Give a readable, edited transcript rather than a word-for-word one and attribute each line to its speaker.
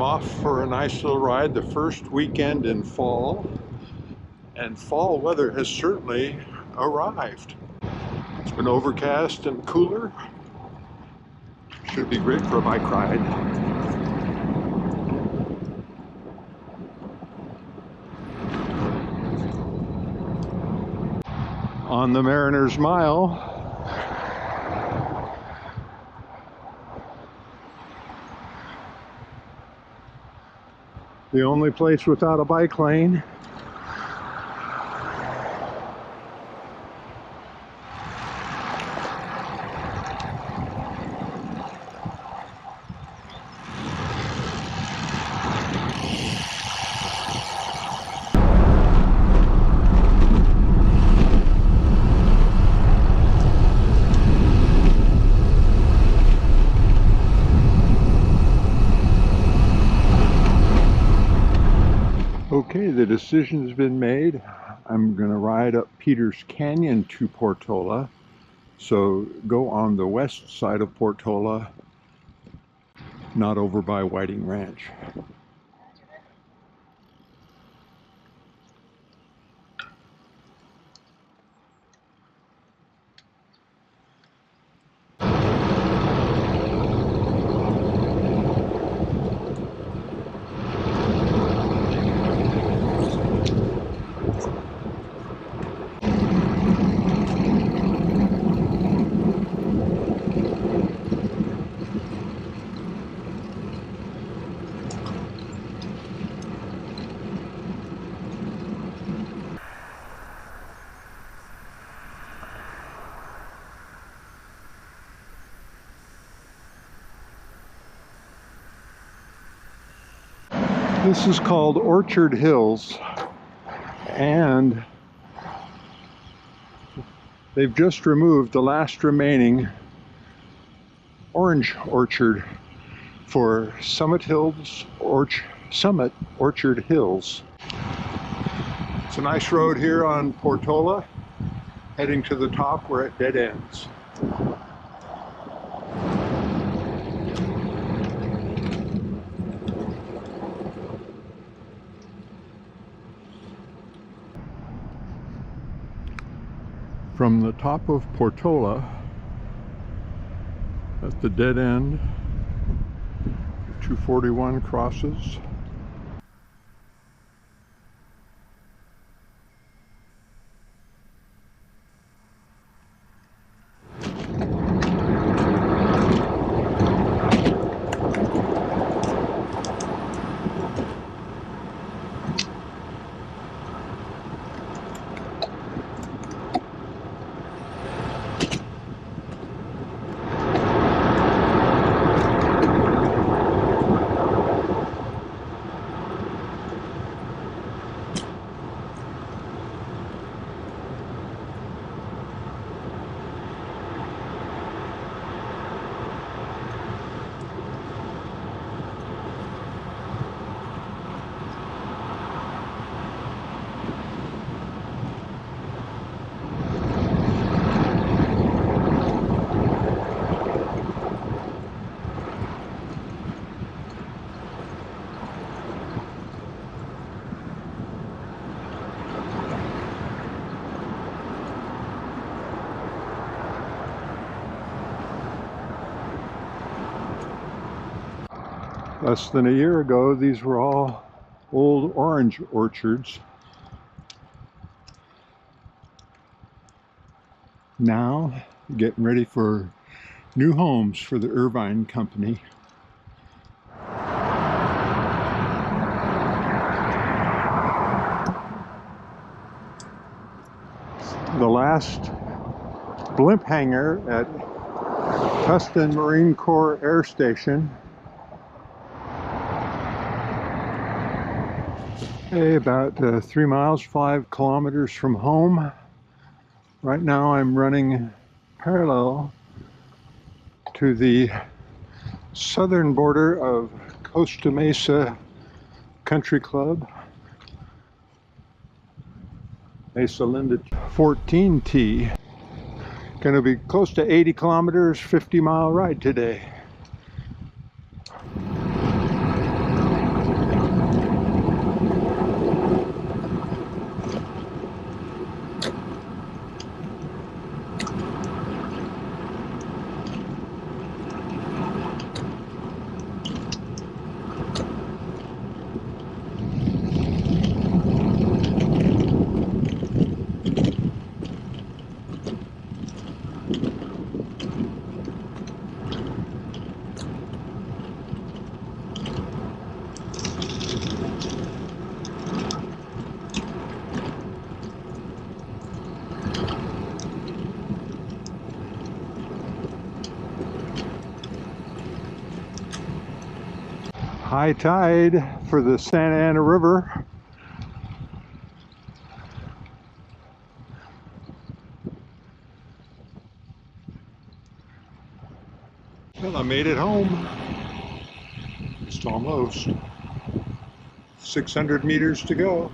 Speaker 1: off for a nice little ride the first weekend in fall, and fall weather has certainly arrived. It's been overcast and cooler. Should be great for a bike ride. On the Mariner's Mile, the only place without a bike lane. Okay, the decision's been made. I'm gonna ride up Peters Canyon to Portola. So go on the west side of Portola, not over by Whiting Ranch. This is called Orchard Hills, and they've just removed the last remaining orange orchard for Summit Orchard Hills. It's a nice road here on Portola. Heading to the top where it dead ends. From the top of Portola, at the dead end, 241 crosses. Less than a year ago, these were all old orange orchards. Now, getting ready for new homes for the Irvine Company. The last blimp hangar at Tustin Marine Corps Air Station. About 3 miles, 5 kilometers from home. Right now I'm running parallel to the southern border of Costa Mesa Country Club. Mesa Linda 14T. Going to be close to 80 kilometers, 50-mile ride today. high tide for the Santa Ana River. Well, I made it home. Just almost. 600 meters to go.